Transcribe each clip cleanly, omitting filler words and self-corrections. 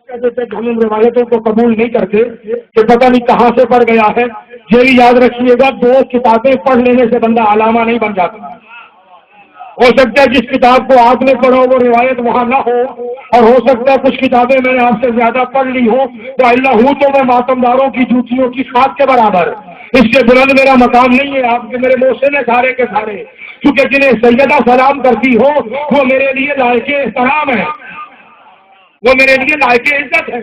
کہتے تھے کہ ہم ان روایتوں کو قبول نہیں کرتے کہ پتہ نہیں کہاں سے پڑھ گیا ہے. یہ بھی یاد رکھیے گا 2 کتابیں پڑھ لینے سے بندہ علامہ نہیں بن جاتا. ہو سکتا ہے جس کتاب کو آپ نے پڑھو وہ روایت وہاں نہ ہو, اور ہو سکتا ہے کچھ کتابیں میں نے آپ سے زیادہ پڑھ لی ہوں تو اللہ ہوں تو میں ماتمداروں کی جوتیوں کی خاک کے برابر. اس سے بلند میرا مقام نہیں ہے. آپ کے میرے محسن ہیں سارے کے سارے, کیونکہ جنہیں سیدہ سلام کرتی ہو وہ میرے لیے لائق احترام ہے, وہ میرے لیے لائق عزت ہے.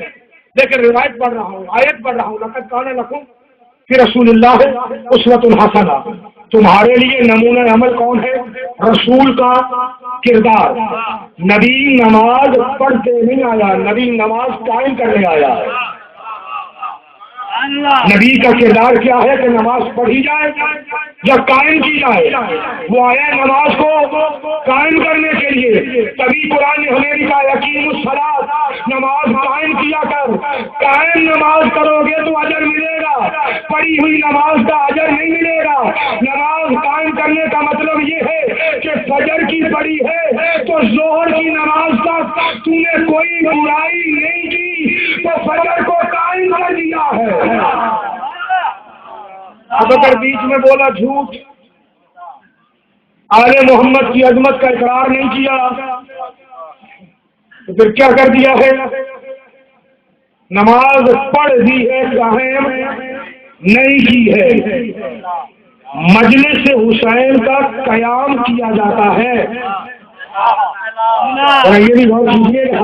لیکن روایت پڑھ رہا ہوں, آیت پڑھ رہا ہوں, لقد کان لکم فی رسول اللہ اسوۃ حسنہ. تمہارے لیے نمونہ عمل کون ہے؟ رسول کا کردار. نبی نماز پڑھتے نہیں آیا, نبی نماز قائم کرنے آیا ہے. نبی کا کردار کیا ہے کہ نماز پڑھی جائے یا قائم کی جائے. وہ آیا نماز کو قائم کرنے کے لیے, تبھی قرآن نے ہمیں لکھا یقیم الصلاۃ, نماز قائم کیا کر. قائم نماز کرو گے تو اجر ملے گا, پڑھی ہوئی نماز کا اجر نہیں ملے گا. نماز قائم کرنے کا مطلب یہ ہے کہ فجر کی پڑھی ہے تو ظہر کی نماز تک تو نے کوئی برائی نہیں کی تو فجر کو قائم کر دیا ہے. اب اگر بیچ میں بولا جھوٹ, آل محمد کی عظمت کا اقرار نہیں کیا تو پھر کیا کر دیا ہے؟ نماز پڑھ دی ہے, قائم نہیں کی ہے. مجلس حسین کا قیام کیا جاتا ہے. یہ بھی غور کیجیے گا,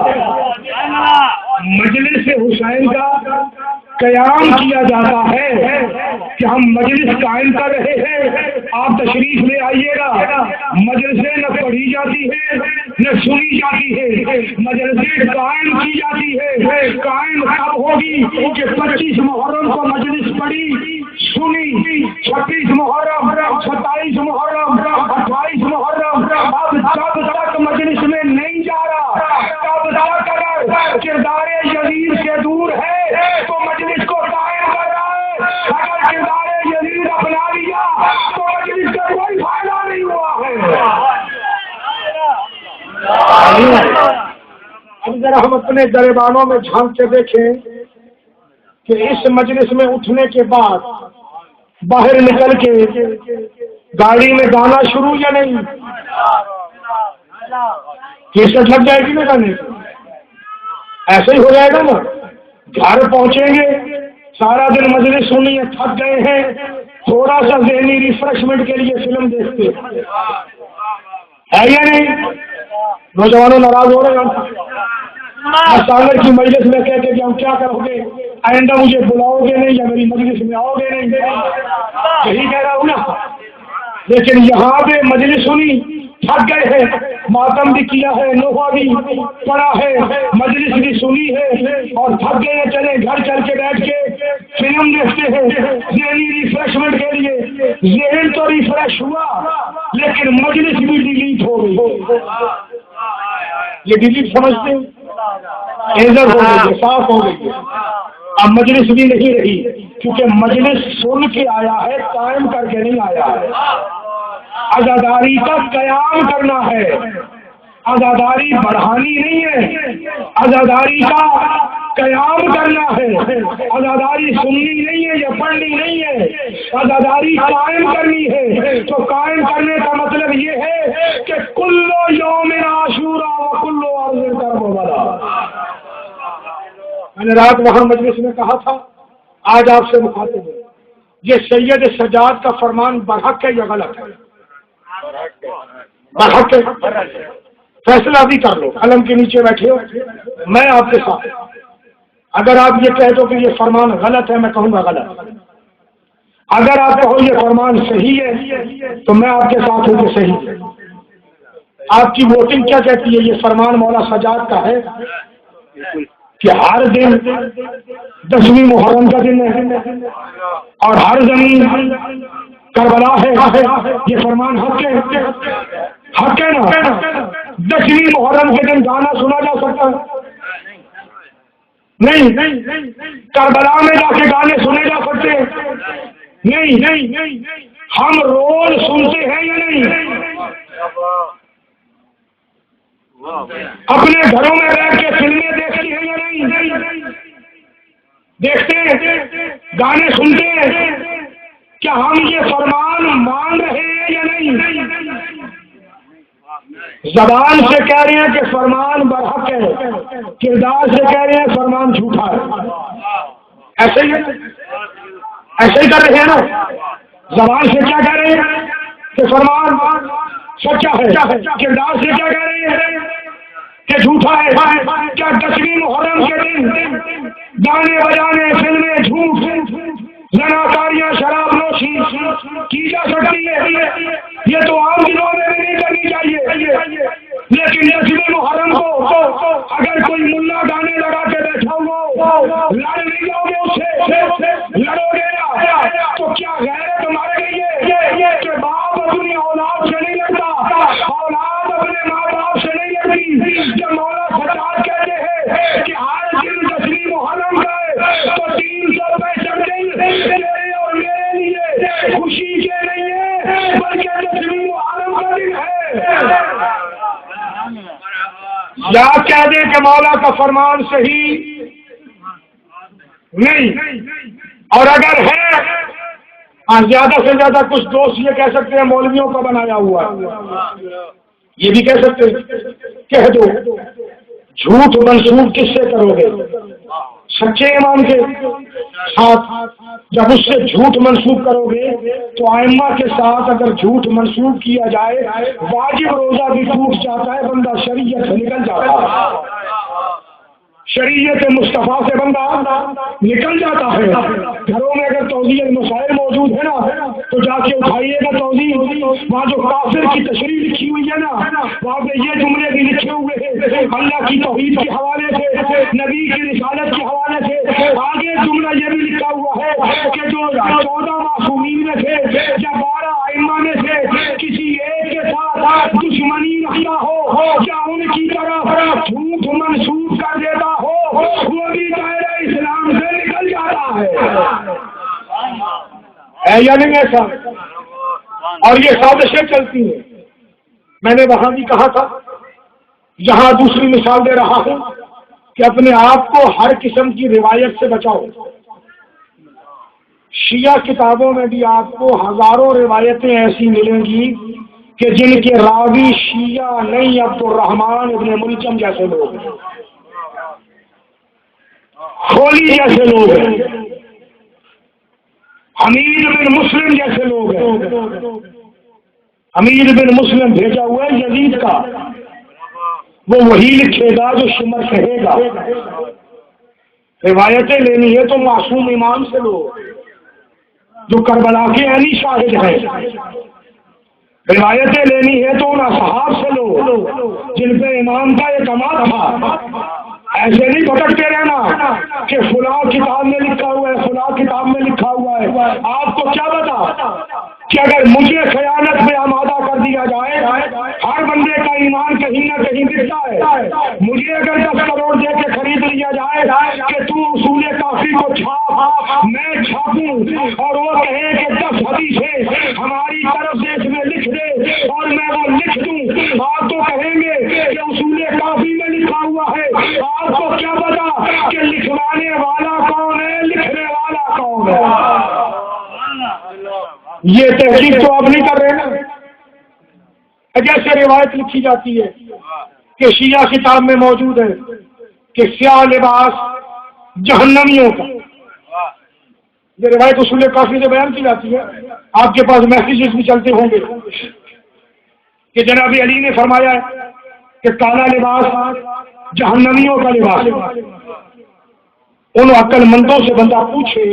مجلس حسین کا قیام کیا جاتا ہے کہ ہم مجلس قائم کر رہے ہیں, آپ تشریف لے آئیے گا. مجلسیں نہ پڑھی جاتی ہے نہ سنی جاتی ہے, مجلسیں قائم کی جاتی ہے. قائم کب ہوگی کہ 25 محرم کو مجلس پڑھی سنی, 26 محرم, 27 محرم, 28 محرم, اب جب تک مجلس میں نہیں جا رہا, تب تک اگر کردار یزید سے دور ہے تو مجلس کو قائم کر رہا ہے. اگر کردار یزید اپنا لیا تو مجلس کا کوئی فائدہ نہیں ہوا ہے. اب ذرا ہم اپنے گریبانوں میں جھانک کے دیکھیں کہ اس مجلس میں اٹھنے کے بعد باہر نکل کے گاڑی میں گانا شروع یا نہیں؟ کیسٹ لگ جائے گی نا گانے, ایسے ہی ہو جائے گا نا. گھر پہنچیں گے, سارا دن مجلس سنی ہے, تھک گئے ہیں, تھوڑا سا ذہنی ریفریشمنٹ کے لیے فلم دیکھتے ہے یا نہیں؟ نوجوانوں ناراض ہو رہے ہیں سالر کی مجلس میں کہتے کہ ہم کیا کرو گے, آئندہ مجھے بلاؤ گے نہیں یا میری مجلس میں آؤ گے نہیں, یہی کہہ رہا ہوں نا. لیکن یہاں پہ مجلس سنی, تھک گئے ہیں, ماتم بھی کیا ہے, نوحہ بھی پڑھا ہے, مجلس بھی سنی ہے اور تھک گئے ہیں, چلے گھر چل کے بیٹھ کے فلم دیکھتے ہیں ذہنی ریفریشمنٹ کے لیے. ذہن تو ریفریش ہوا لیکن مجلس بھی ڈیلیٹ ہو گئی. یہ ڈیلیٹ سمجھتے ایزر ہو گئی, صاف ہو گئی. اب مجلس بھی نہیں رہی کیونکہ مجلس سن کے آیا ہے, قائم کر کے نہیں آیا ہے. عزاداری کا قیام کرنا ہے, عزاداری بڑھانی نہیں ہے, عزاداری کا قیام کرنا ہے. عزاداری سننی نہیں ہے یا پڑھنی نہیں ہے, عزاداری قائم کرنی ہے. تو قائم کرنے کا مطلب یہ ہے کہ کلو یوم عاشورا و کلو ارض کربلا. میں نے رات وہاں مجلس میں کہا تھا, آج آپ سے مخاطب ہوں, یہ سید سجاد کا فرمان برحق ہے یا غلط ہے؟ برحق ہے. فیصلہ بھی کر لو, قلم کے نیچے بیٹھے ہو, میں آپ کے ساتھ. اگر آپ یہ کہہ دو کہ یہ فرمان غلط ہے, میں کہوں گا غلط. اگر آپ کہو یہ فرمان صحیح ہے تو میں آپ کے ساتھ ہوں کہ صحیح ہے. آپ کی ووٹنگ کیا کہتی ہے؟ یہ فرمان مولا سجاد کا ہے کہ ہر دن 10ویں محرم کا دن ہے اور ہر زمین کربلا ہے. یہ فرمان حق ہے, حق ہے نا. 10ویں محرم کے دن گانا سنا جا سکتا ہے نہیں, کربلا میں جا کے گانے سنے جا سکتے نہیں. ہم روز سنتے ہیں یا نہیں؟ اپنے گھروں میں بیٹھ کے فلمیں دیکھتی ہیں یا نہیں؟ دیکھتے ہیں، گانے سنتے ہیں، کیا ہم یہ فرمان مان رہے ہیں یا نہیں؟ زبان سے کہہ رہے ہیں کہ فرمان برحق ہے، کردار سے کہہ رہے ہیں فرمان جھوٹا ہے. ایسے ہی کر رہے ہیں نا. زبان سے کیا کہہ رہے ہیں کہ فرمان سچا ہے، کردار سے کیا کہہ رہے ہیں کہ جھوٹا ہے. کیا 10ویں محرم کے دن گانے بجانے، فلمیں، جھوٹ، زناکاریاں، شراب نوشی کی جا سکتی ہے؟ یہ تو عام دنوں میں بھی نہیں کرنی چاہیے، لیکن 10ویں محرم کو اگر کوئی ملا گانے لگا کے بیٹھا ہوا، لڑ نہیں جاؤ گے اس سے؟ لڑو گے نا تو کیا غیرت تمہارے لیے کہ باپ اپنی اولاد سے نہیں لڑتا، اولاد اپنے ماں باپ سے نہیں لڑتی؟ جب مولا سجاد کہتے ہیں کہ ہر دن 10ویں محرم کا ہے تو 365 دن تیرے اور میرے لیے خوشی کے نہیں ہے، بلکہ 10ویں محرم کا دن ہے. یا کہہ دیں کہ مولا کا فرمان صحیح نہیں، اور اگر ہے زیادہ سے زیادہ کچھ دوست یہ کہہ سکتے ہیں مولویوں کا بنایا ہوا ہے، یہ بھی کہہ سکتے ہیں. کہہ دو جھوٹ منسوب کس سے کرو گے؟ سچے ایمان کے ساتھ. جب اس سے جھوٹ منسوب کرو گے تو ائمہ کے ساتھ اگر جھوٹ منسوب کیا جائے، واجب روزہ بھی ٹوٹ جاتا ہے، بندہ شریعت سے نکل جاتا ہے، شریعت مصطفیٰ سے بندہ نکل جاتا ہے. گھروں میں اگر توضیح مسائل موجود ہے نا تو جا کے اٹھائیے گا توضیح. وہاں جو کافر کی تشریح لکھی ہوئی ہے نا، وہاں پہ یہ جملے بھی لکھے ہوئے ہیں اللہ کی توحید کے حوالے سے، نبی کی رسالت کے حوالے سے. آگے جملہ یہ بھی لکھا ہوا ہے کہ جو 14 معصومین میں سے یا 12 ائمہ میں سے کسی ایک کے ساتھ دشمنی رکھتا ہو یا ان کی طرف جھوٹ منسوب کر دیتا ہو، وہ بھی دائرہ اسلام سے نکل جاتا ہے یا نہیں ایسا؟ اور یہ سازشیں چلتی ہیں. میں نے وہاں بھی کہا تھا، یہاں دوسری مثال دے رہا ہوں کہ اپنے آپ کو ہر قسم کی روایت سے بچاؤ. شیعہ کتابوں میں بھی آپ کو ہزاروں روایتیں ایسی ملیں گی کہ جن کے راوی شیعہ نہیں، عبد الرحمن ابن ملجم جیسے لوگ ہیں، کھولی جیسے لوگ ہیں، حمید بن مسلم جیسے لوگ ہیں. حمید بن مسلم بھیجا ہوا ہے یزید کا، وہ وہی لکھے گا جو شمر کہے گا. روایتیں لینی ہے تو معصوم امام سے لو جو کربلا کے عینی شاہد ہیں. روایتیں لینی ہے تو ان اصحاب سے لو جن پہ امام کا اعتماد تھا. ایسے نہیں بھٹکتے رہنا کہ فلاں کتاب میں لکھا ہوا ہے، فلاں کتاب میں لکھا ہوا ہے. آپ کو کیا بتا کہ اگر مجھے خیانت میں آمادہ کر دیا جائے، ہر بندے کا ایمان کہیں نہ کہیں دکھتا ہے. مجھے اگر 10 کروڑ دے کے خرید لیا جائے کہ تو اصول کافی کو چھاپ، میں چھاپوں اور وہ کہے کہ 10 حدیثیں ہماری طرف سے اس میں لکھ دے اور میں وہ لکھ دوں، آپ تو کہیں گے کہ اصول کافی میں لکھا ہوا ہے. آپ کو کیا پتا کہ لکھوانے والا کون ہے، لکھنے والا کون ہے؟ یہ تحقیق تو آپ نہیں کر رہے نا. جیسے روایت لکھی جاتی ہے کہ شیعہ کتاب میں موجود ہے کہ سیاہ لباس جہنمیوں کا. یہ روایت اصول کافی سے بیان کی جاتی ہے. آپ کے پاس میسیجز بھی چلتے ہوں گے کہ جناب علی نے فرمایا ہے کہ کالا لباس جہنمیوں کا لباس ہے. ان عقل مندوں سے بندہ پوچھے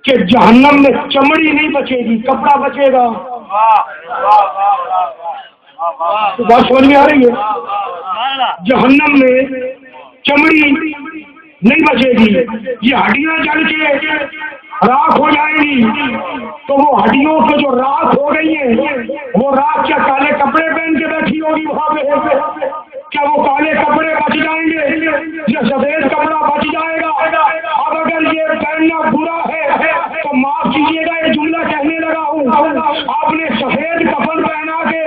کہ جہنم میں چمڑی نہیں بچے گی، کپڑا بچے گا. تو بات سمجھ میں آ رہی ہے؟ جہنم میں چمڑی نہیں بچے گی، یہ ہڈیاں جل کے راکھ ہو جائیں گی. تو وہ ہڈیوں کو جو راکھ ہو گئی ہیں، وہ راکھ کیا کالے کپڑے پہن کے بیٹھی ہوگی وہاں پہ؟ کیا وہ کالے کپڑے بچ جائیں گے یا سفید کپڑا بچ جائے گا؟ اب اگر یہ پہننا برا ہے تو معاف کیجیے گا، یہ جملہ کہنے لگا ہوں، آپ نے سفید کفن پہنا کے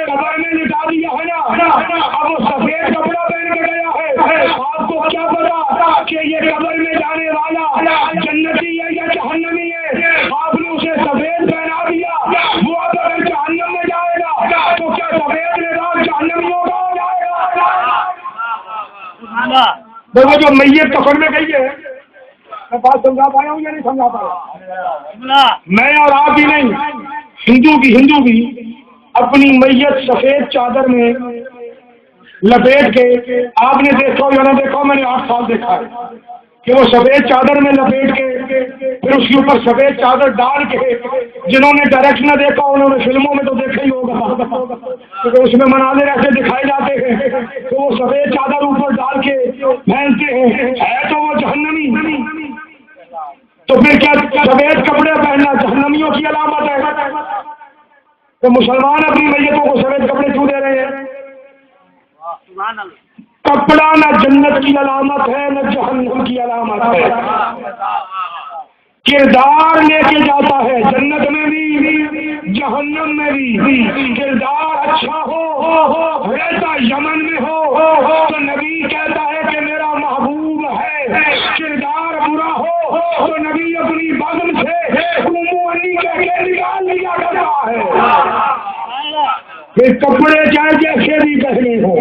قبر میں لٹا دیا ہے نا، اب وہ سفید کپڑا پہن کے گیا ہے. آپ کو کیا پتا کہ یہ قبر میں جانے والا جنتی ہے یا جہنمی ہے، آپ نے اسے سفید پہنا دیا، وہ اب اگر جہنم میں جائے گا تو کیا سفید نظام جہنمیوں کا ہو جائے گا؟ وہ جو میت کفن میں گئی ہے، میں بات سمجھا پایا ہوں یا نہیں سمجھا پایا؟ میں اور آپ ہی نہیں، ہندو بھی اپنی میت سفید چادر میں لپیٹ کے، آپ نے دیکھا یا نہ دیکھا، میں نے 8 سال دیکھا ہے کہ وہ سفید چادر میں لپیٹ کے پھر اس کے اوپر سفید چادر ڈال کے، جنہوں نے ڈائریکٹ نہ دیکھا انہوں نے فلموں میں تو دیکھا ہی ہوگا کیونکہ اس میں مناظر ایسے دکھائے جاتے ہیں، تو وہ سفید چادر اوپر ڈال کے پہنتے ہیں، ہے تو وہ جہنمی، تو پھر کیا سفید کپڑے پہننا جہنمیوں کی علامت ہے؟ تو مسلمان اپنی میتوں کو سفید کپڑے کیوں دے رہے ہیں؟ کپڑا نہ جنت کی علامت ہے نہ جہنم کی علامت ہے، کردار لے کے جاتا ہے، جنت میں بھی جہنم میں بھی۔ کردار اچھا ہو، رہتا یمن میں ہو تو نبی کہتا ہے کہ میرا محبوب ہے، کردار برا ہو تو نبی اپنی بغل سے عموماً کہہ کے نکال لیا کرتا ہے۔ پھر کپڑے چاہے جیسے بھی پہنے ہوں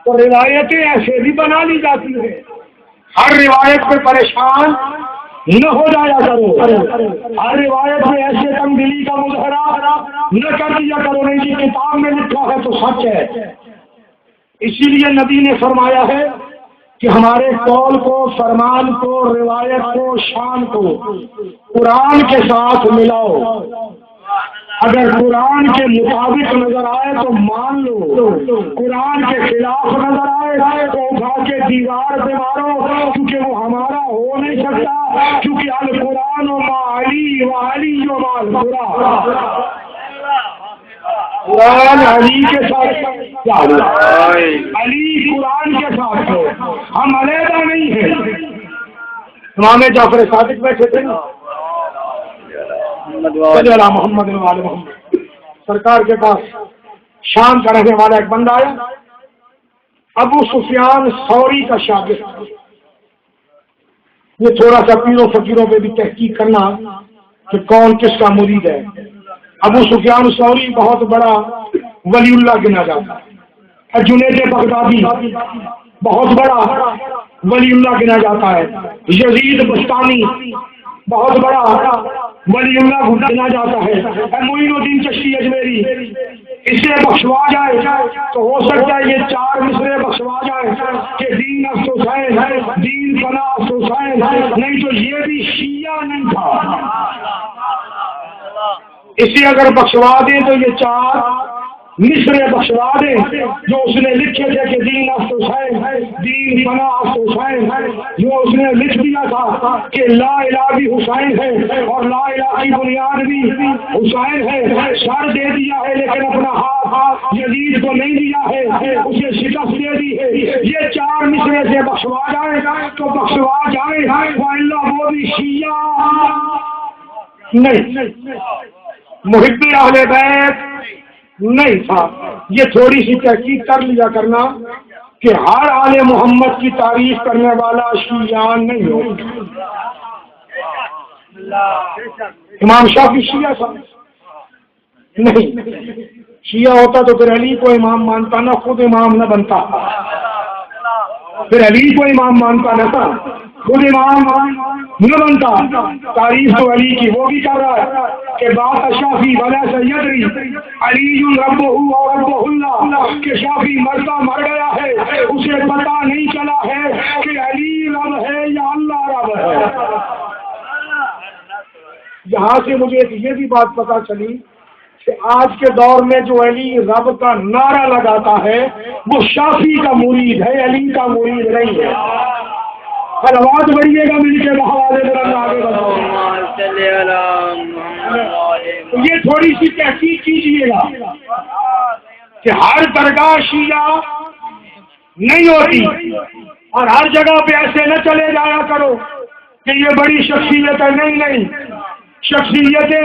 تو روایتیں ایسے بھی بنا لی جاتی ہیں، ہر روایت پہ پریشان نہ ہو جایا کرو، ہر روایت میں ایسے تنگ دلی کا مظاہرہ نہ کر دیا کرو، نہیں جی کتاب میں لکھا ہے تو سچ ہے۔ اسی لیے نبی نے فرمایا ہے کہ ہمارے قول کو، فرمان کو، روایت کو، شان کو قرآن کے ساتھ ملاؤ، اگر قرآن کے مطابق نظر آئے تو مان لو، قرآن کے خلاف نظر آئے تو اٹھا کے دیوار پہ مارو، کیونکہ وہ ہمارا ہو نہیں سکتا، کیونکہ القرآن و ما علی و علی و ما القرآن، قرآن علی کے ساتھ، علی قرآن کے ساتھ ہو، ہم علیحدہ نہیں ہیں۔ امام جعفر صادق بیٹھے تھے محمد محمد سرکار کے پاس، شام کا رہنے والا ایک بندہ آیا، ابو سفیان ثوری کا شاگرد۔ یہ تھوڑا سا پیروں فقیروں پہ بھی تحقیق کرنا کہ کون کس کا مرید ہے۔ ابو سفیان ثوری بہت بڑا ولی اللہ گنا جاتا ہے، جنید بغدادی بہت بڑا ولی اللہ گنا جاتا ہے، یزید بستانی بہت بڑا ولی اللہ گنا جاتا ہے، معین الدین چشتی اجمیری، اسے بخشوا جائے تو ہو سکتا ہے یہ 4 مصرے بخشوا جائے کہ دین افسوسائن ہے، دین فنا افسوسائن ہے، نہیں تو یہ بھی شیعہ نہیں تھا۔ اسے اگر بخشوا دیں تو یہ 4 مصرے بخشوا دیں جو اس نے لکھے تھے کہ دین افسوسائن ہے، دین فنا افسوسائن ہے، جو اس نے لکھ دیا تھا کہ لا الہ بھی حسین ہے اور لا الہ کی بنیاد بھی حسین ہے، سر دے دیا ہے لیکن اپنا ہاتھ یزید کو نہیں دیا ہے، اسے شکست دے دی ہے، یہ 4 مصرے سے بخشوا جائے تو بخشوا جائے، وَإِلَّا وہ بھی شیعہ نہیں، محب اہل بیت نہیں تھا۔ یہ تھوڑی سی تحقیق کر لیا کرنا کہ ہر آل محمد کی تعریف کرنے والا شیعہ نہیں ہو۔ امام شافعی شیعہ تھا نہیں، شیعہ ہوتا تو پھر علی کو امام مانتا نہ، خود امام نہ بنتا، پھر علی کو امام مانتا نہ تھا، خود امام نہ بنتا۔ تعریف تو علی کی وہ بھی کر رہا ہے کہ بات شافی ولا سیدری علی ربہ و ربہ اللہ، کہ شافی مرتا مر گیا ہے، اسے پتا نہیں چلا ہے کہ علی رب ہے یا اللہ رب ہے۔ یہاں سے مجھے یہ بھی بات پتا چلی کہ آج کے دور میں جو علی رب کا نعرہ لگاتا ہے وہ شافی کا مرید ہے، علی کا مرید نہیں ہے۔ آواز بڑھیے گا مل کے بہوالے آگے بڑھو۔ یہ تھوڑی سی تحقیق کیجیے گا کہ ہر درگاہ شیعہ نہیں ہوتی اور ہر جگہ پہ ایسے نہ چلے جایا کرو کہ یہ بڑی شخصیت ہے، نہیں، شخصیتیں